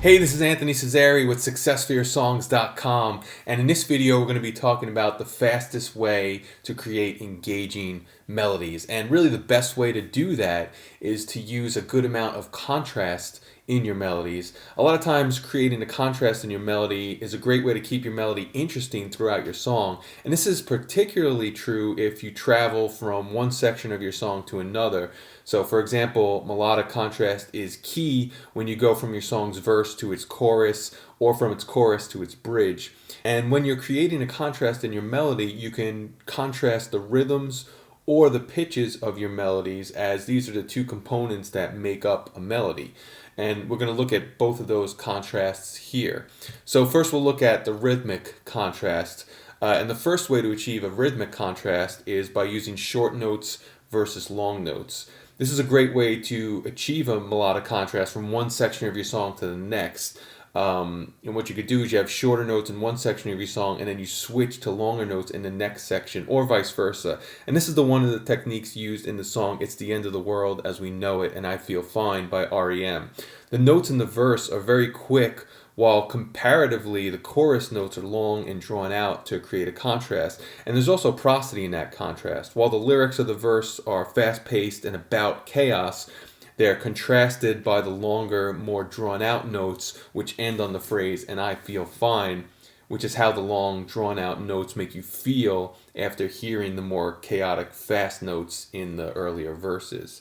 Hey, this is Anthony Cesari with SuccessForYourSongs.com, and in this video we're going to be talking about the fastest way to create engaging melodies. And really the best way to do that is to use a good amount of contrast in your melodies. A lot of times creating a contrast in your melody is a great way to keep your melody interesting throughout your song, and this is particularly true if you travel from one section of your song to another. So for example, melodic contrast is key when you go from your song's verse to its chorus or from its chorus to its bridge. And when you're creating a contrast in your melody, you can contrast the rhythms or the pitches of your melodies, as these are the two components that make up a melody. And we're going to look at both of those contrasts here. So first we'll look at the rhythmic contrast. And the first way to achieve a rhythmic contrast is by using short notes versus long notes. This is a great way to achieve a melodic contrast from one section of your song to the next. And what you could do is you have shorter notes in one section of your song and then you switch to longer notes in the next section, or vice versa. And this is one of the techniques used in the song It's the End of the World as We Know It and I Feel Fine by REM. The notes in the verse are very quick, while comparatively the chorus notes are long and drawn out to create a contrast. And there's also prosody in that contrast. While the lyrics of the verse are fast-paced and about chaos, they are contrasted by the longer, more drawn-out notes which end on the phrase, and I feel fine, which is how the long, drawn-out notes make you feel after hearing the more chaotic, fast notes in the earlier verses.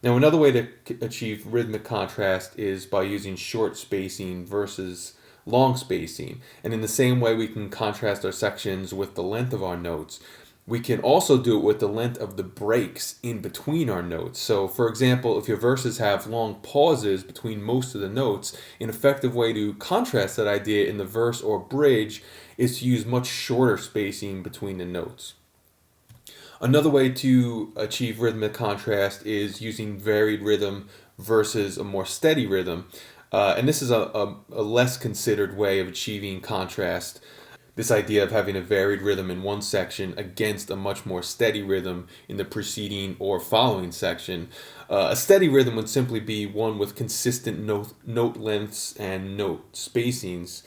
Now, another way to achieve rhythmic contrast is by using short spacing versus long spacing. And in the same way we can contrast our sections with the length of our notes, we can also do it with the length of the breaks in between our notes. So, for example, if your verses have long pauses between most of the notes, an effective way to contrast that idea in the verse or bridge is to use much shorter spacing between the notes. Another way to achieve rhythmic contrast is using varied rhythm versus a more steady rhythm. And this is a less considered way of achieving contrast. This idea of having a varied rhythm in one section against a much more steady rhythm in the preceding or following section. A steady rhythm would simply be one with consistent note lengths and note spacings.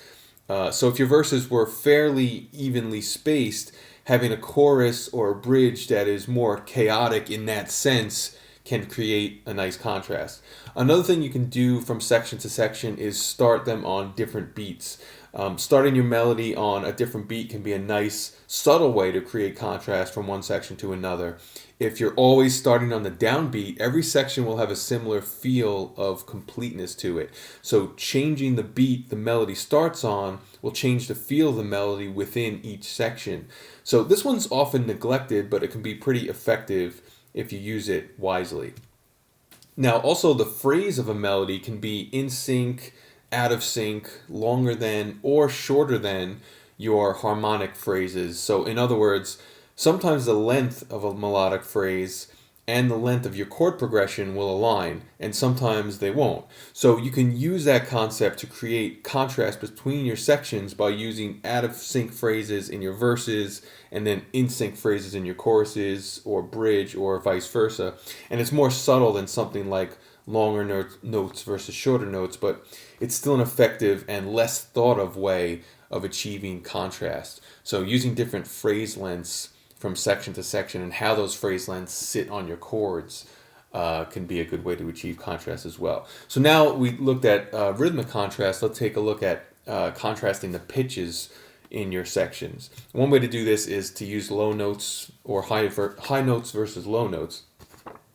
So if your verses were fairly evenly spaced, having a chorus or a bridge that is more chaotic in that sense can create a nice contrast. Another thing you can do from section to section is start them on different beats. Starting your melody on a different beat can be a nice, subtle way to create contrast from one section to another. If you're always starting on the downbeat, every section will have a similar feel of completeness to it. So changing the beat the melody starts on will change the feel of the melody within each section. So this one's often neglected, but it can be pretty effective if you use it wisely. Now, also the phrase of a melody can be in sync, out of sync, longer than, or shorter than your harmonic phrases. So in other words, sometimes the length of a melodic phrase and the length of your chord progression will align, and sometimes they won't. So you can use that concept to create contrast between your sections by using out-of-sync phrases in your verses and then in-sync phrases in your choruses or bridge or vice versa. And it's more subtle than something like longer notes versus shorter notes, but it's still an effective and less thought of way of achieving contrast. So using different phrase lengths from section to section and how those phrase lengths sit on your chords can be a good way to achieve contrast as well. So now we looked at rhythmic contrast. Let's take a look at contrasting the pitches in your sections. One way to do this is to use low notes or high notes versus low notes.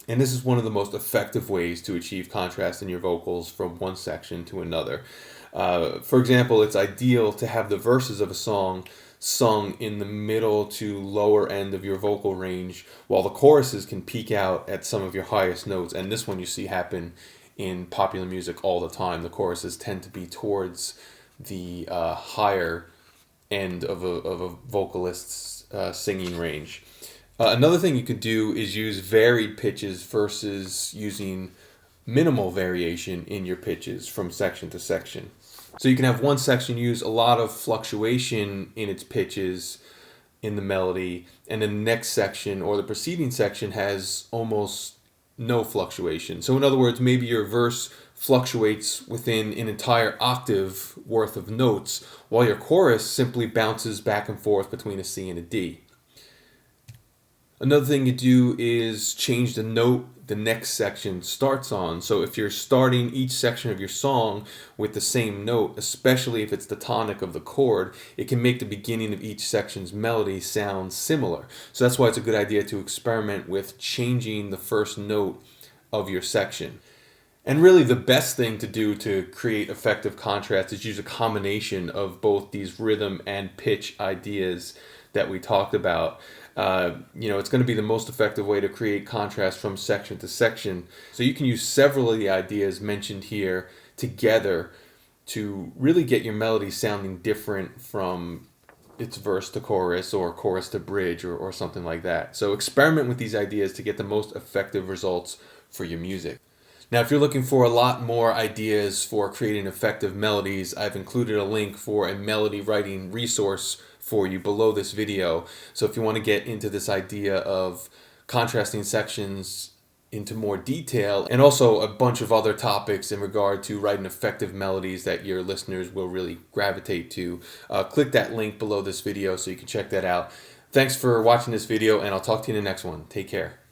And this is one of the most effective ways to achieve contrast in your vocals from one section to another. For example, it's ideal to have the verses of a song sung in the middle to lower end of your vocal range, while the choruses can peak out at some of your highest notes. And this one you see happen in popular music all the time. The choruses tend to be towards the higher end of a vocalist's singing range. Another thing you could do is use varied pitches versus using minimal variation in your pitches from section to section. So you can have one section use a lot of fluctuation in its pitches in the melody, and then the next section or the preceding section has almost no fluctuation. So in other words, maybe your verse fluctuates within an entire octave worth of notes, while your chorus simply bounces back and forth between a C and a D. Another thing you do is change the note the next section starts on. So if you're starting each section of your song with the same note, especially if it's the tonic of the chord, it can make the beginning of each section's melody sound similar. So that's why it's a good idea to experiment with changing the first note of your section. And really the best thing to do to create effective contrast is use a combination of both these rhythm and pitch ideas that we talked about. It's going to be the most effective way to create contrast from section to section. So you can use several of the ideas mentioned here together to really get your melody sounding different from its verse to chorus or chorus to bridge or something like that. So experiment with these ideas to get the most effective results for your music. Now, if you're looking for a lot more ideas for creating effective melodies, I've included a link for a melody writing resource for you below this video. So if you want to get into this idea of contrasting sections into more detail, and also a bunch of other topics in regard to writing effective melodies that your listeners will really gravitate to, click that link below this video so you can check that out. Thanks for watching this video, and I'll talk to you in the next one. Take care.